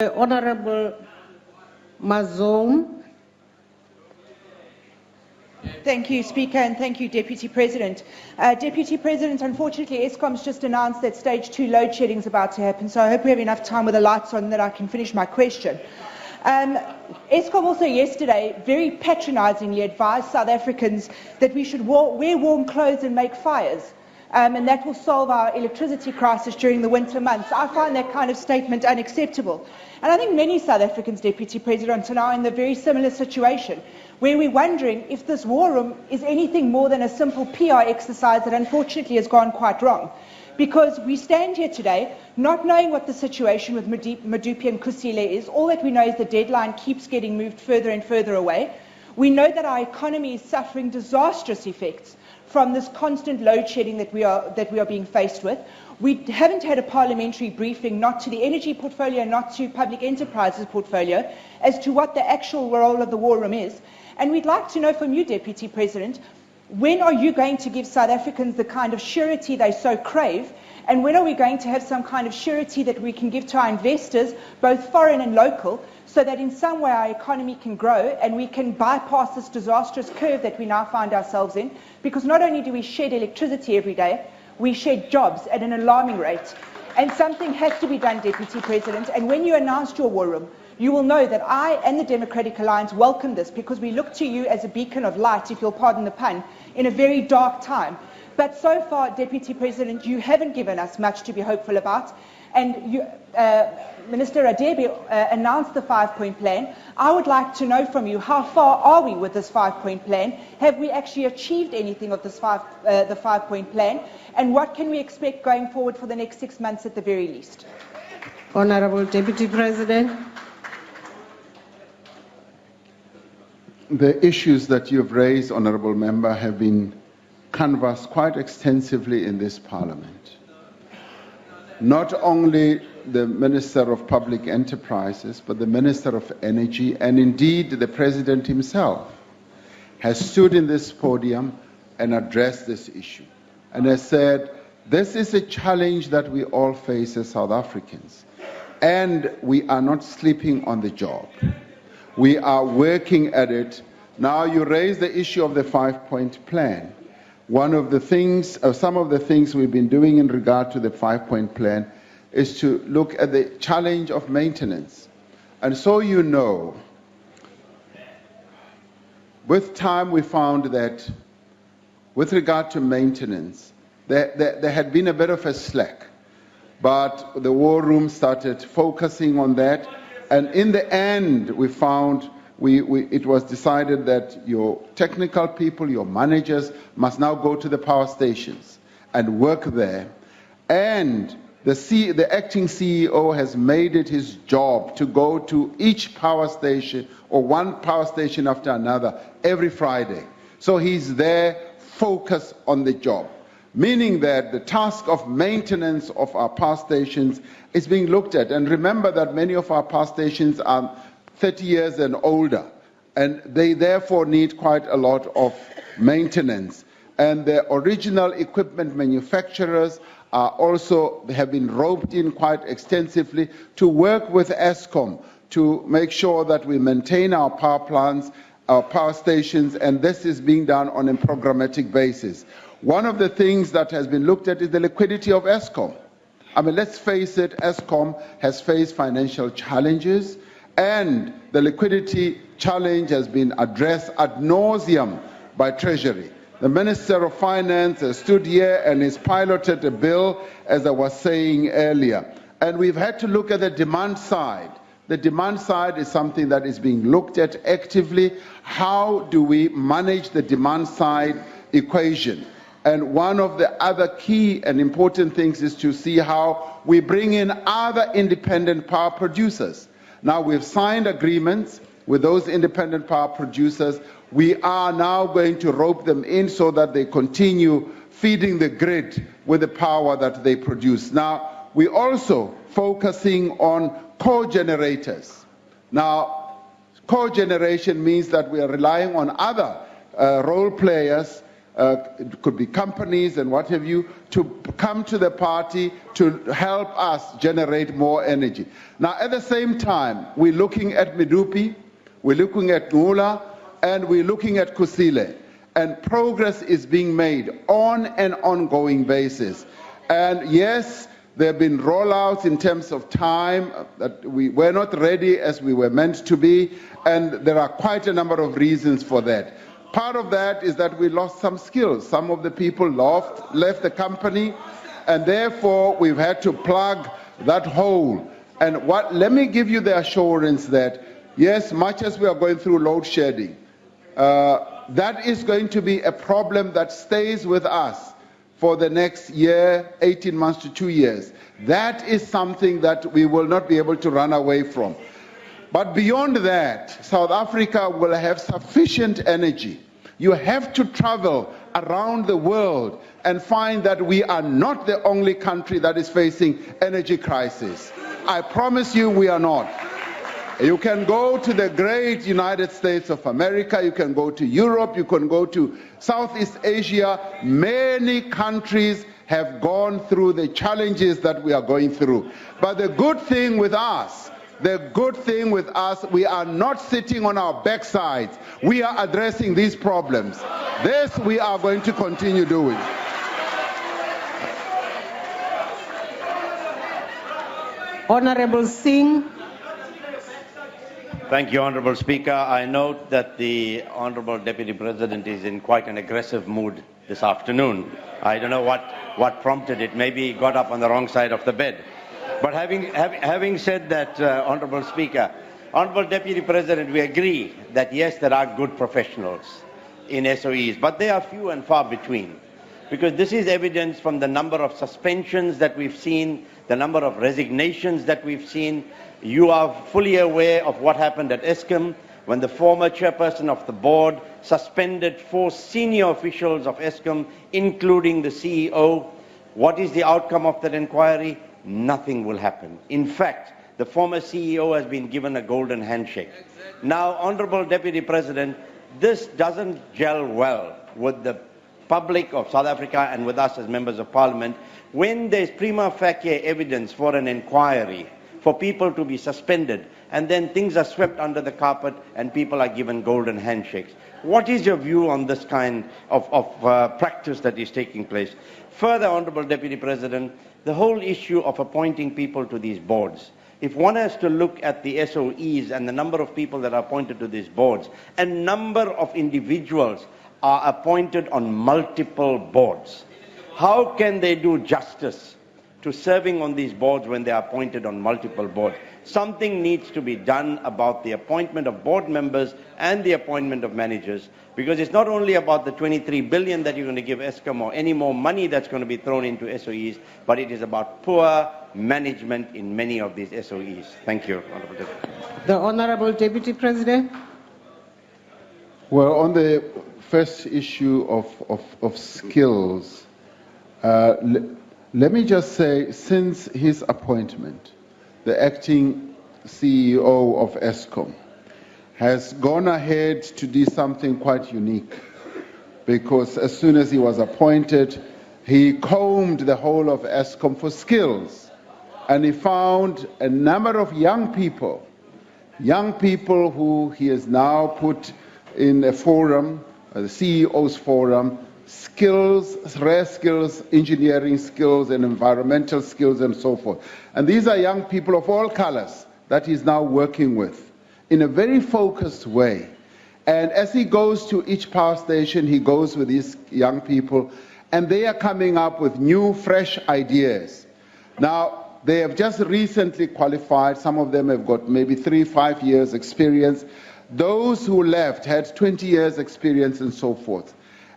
Honorable Mazom. Thank you, Speaker, and thank you, Deputy President. Deputy President, unfortunately, Eskom's just announced that stage 2 load shedding is about to happen, so I hope we have enough time with the lights on that I can finish my question. Eskom also yesterday very patronisingly advised South Africans that we should wear warm clothes and make fires. And that will solve our electricity crisis during the winter months. I find that kind of statement unacceptable. And I think many South Africans, Deputy President, are now in a very similar situation, where we're wondering if this war room is anything more than a simple PR exercise that unfortunately has gone quite wrong. Because we stand here today not knowing what the situation with Medupi and Kusile is. All that we know is the deadline keeps getting moved further and further away. We know that our economy is suffering disastrous effects from this constant load shedding that we are being faced with. We haven't had a parliamentary briefing, not to the energy portfolio, not to public enterprises portfolio, as to what the actual role of the war room is. And we'd like to know from you, Deputy President, when are you going to give South Africans the kind of surety they so crave? And when are we going to have some kind of surety that we can give to our investors, both foreign and local, so that in some way our economy can grow and we can bypass this disastrous curve that we now find ourselves in? Because not only do we shed electricity every day, we shed jobs at an alarming rate. And something has to be done, Deputy President. And when you announced your war room, you will know that I and the Democratic Alliance welcome this, because we look to you as a beacon of light, if you'll pardon the pun, in a very dark time. But so far, Deputy President, you haven't given us much to be hopeful about. And you, Minister Radebe announced the 5-point plan. I would like to know from you, how far are we with this 5-point plan? Have we actually achieved anything of this the 5-point plan? And what can we expect going forward for the next 6 months at the very least? Honorable Deputy President. The issues that you've raised, Honorable Member, have been canvassed quite extensively in this Parliament. Not only the Minister of Public Enterprises, but the Minister of Energy, and indeed the President himself, has stood in this podium and addressed this issue, and has said, this is a challenge that we all face as South Africans, and we are not sleeping on the job. We are working at it. Now you raise the issue of the 5-point plan. One of the things, some of the things we've been doing in regard to the 5-point plan is to look at the challenge of maintenance. And so you know, with time we found that with regard to maintenance, there had been a bit of a slack, but the war room started focusing on that. And in the end, we found it was decided that your technical people, your managers, must now go to the power stations and work there. And the acting CEO has made it his job to go to each power station, or one power station after another, every Friday. So he's there, focused on the job, meaning that the task of maintenance of our power stations is being looked at. And remember that many of our power stations are 30 years and older, and they therefore need quite a lot of maintenance. And the original equipment manufacturers have been roped in quite extensively to work with Eskom to make sure that we maintain our power plants, our power stations, and this is being done on a programmatic basis. One of the things that has been looked at is the liquidity of Eskom. I mean, let's face it, Eskom has faced financial challenges, and the liquidity challenge has been addressed ad nauseum by Treasury. The Minister of Finance has stood here and has piloted a bill, as I was saying earlier. And we've had to look at the demand side. The demand side is something that is being looked at actively. How do we manage the demand side equation? And one of the other key and important things is to see how we bring in other independent power producers. Now we've signed agreements with those independent power producers. We are now going to rope them in so that they continue feeding the grid with the power that they produce. Now, we're also focusing on co-generators. Now, co-generation means that we are relying on other role players it could be companies and what have you, to come to the party to help us generate more energy. Now, at the same time, we're looking at Medupi, we're looking at Ngula, and we're looking at Kusile. And progress is being made on an ongoing basis. And yes, there have been rollouts in terms of time that we were not ready as we were meant to be, and there are quite a number of reasons for that. Part of that is that we lost some skills. Some of the people left the company, and therefore we've had to plug that hole. And let me give you the assurance that, yes, much as we are going through load shedding, that is going to be a problem that stays with us for the next year, 18 months to 2 years. That is something that we will not be able to run away from. But beyond that, South Africa will have sufficient energy. You have to travel around the world and find that we are not the only country that is facing energy crisis. I promise you we are not. You can go to the great United States of America, you can go to Europe, you can go to Southeast Asia. Many countries have gone through the challenges that we are going through. But the good thing with us, we are not sitting on our backsides. We are addressing these problems. This we are going to continue doing. Honorable Singh. Thank you, Honourable Speaker. I note that the Honourable Deputy President is in quite an aggressive mood this afternoon. I don't know what prompted it. Maybe he got up on the wrong side of the bed. But having said that, Honourable Speaker, Honourable Deputy President, we agree that yes, there are good professionals in SOEs, but they are few and far between. Because this is evidence from the number of suspensions that we've seen, the number of resignations that we've seen. You are fully aware of what happened at Eskom when the former chairperson of the board suspended 4 senior officials of Eskom, including the CEO. What is the outcome of that inquiry? Nothing will happen. In fact, the former CEO has been given a golden handshake. Now, Honourable Deputy President, this doesn't gel well with the public of South Africa and with us as members of Parliament when there's prima facie evidence for an inquiry, for people to be suspended, and then things are swept under the carpet and people are given golden handshakes. What is your view on this kind of practice that is taking place? Further, Honourable Deputy President, the whole issue of appointing people to these boards. If one has to look at the SOEs and the number of people that are appointed to these boards, a number of individuals are appointed on multiple boards. How can they do justice to serving on these boards when they are appointed on multiple boards? Something needs to be done about the appointment of board members and the appointment of managers, because it's not only about the 23 billion that you're going to give Eskom or any more money that's going to be thrown into SOEs, but it is about poor management in many of these SOEs. Thank you, Honourable Deputy. The Honorable Deputy President. Well, on the first issue of skills, let me just say, since his appointment, the acting CEO of Eskom has gone ahead to do something quite unique, because as soon as he was appointed, he combed the whole of Eskom for skills, and he found a number of young people who he has now put in a forum, the CEO's forum, skills, rare skills, engineering skills and environmental skills and so forth. And these are young people of all colors that he's now working with in a very focused way. And as he goes to each power station, he goes with these young people, and they are coming up with new, fresh ideas. Now, they have just recently qualified. Some of them have got maybe 3-5 years experience. Those who left had 20 years experience and so forth.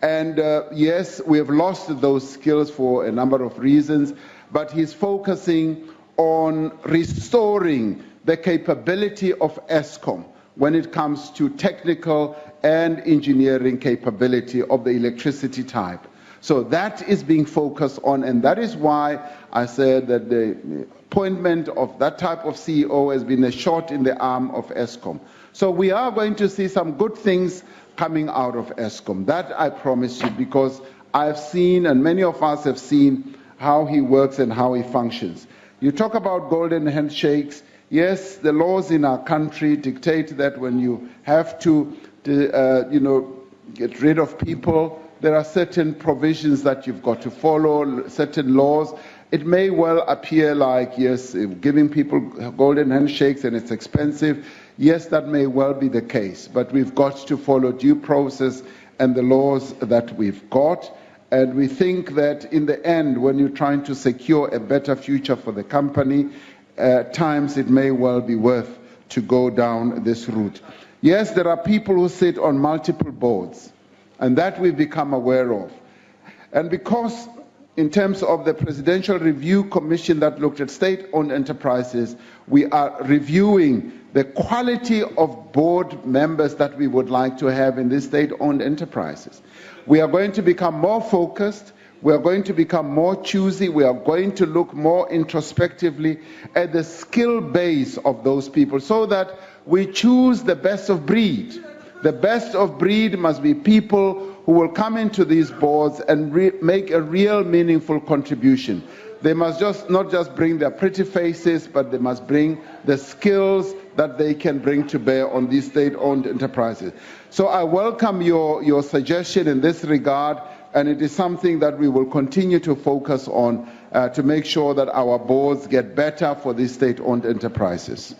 And yes, we have lost those skills for a number of reasons, but he's focusing on restoring the capability of Eskom when it comes to technical and engineering capability of the electricity type. So that is being focused on, and that is why I said that the appointment of that type of CEO has been a shot in the arm of Eskom. So we are going to see some good things coming out of Eskom. That I promise you, because I've seen, and many of us have seen, how he works and how he functions. You talk about golden handshakes. Yes, the laws in our country dictate that when you have to, get rid of people, there are certain provisions that you've got to follow, certain laws. It may well appear like, yes, giving people golden handshakes and it's expensive. Yes, that may well be the case, but we've got to follow due process and the laws that we've got. And we think that in the end, when you're trying to secure a better future for the company, at times it may well be worth to go down this route. Yes, there are people who sit on multiple boards, and that we've become aware of. And because in terms of the Presidential Review Commission that looked at state-owned enterprises, we are reviewing the quality of board members that we would like to have in these state-owned enterprises. We are going to become more focused, we are going to become more choosy, we are going to look more introspectively at the skill base of those people so that we choose the best of breed. The best of breed must be people who will come into these boards and make a real meaningful contribution. They must not just bring their pretty faces, but they must bring the skills that they can bring to bear on these state-owned enterprises. So I welcome your suggestion in this regard, and it is something that we will continue to focus on to make sure that our boards get better for these state-owned enterprises.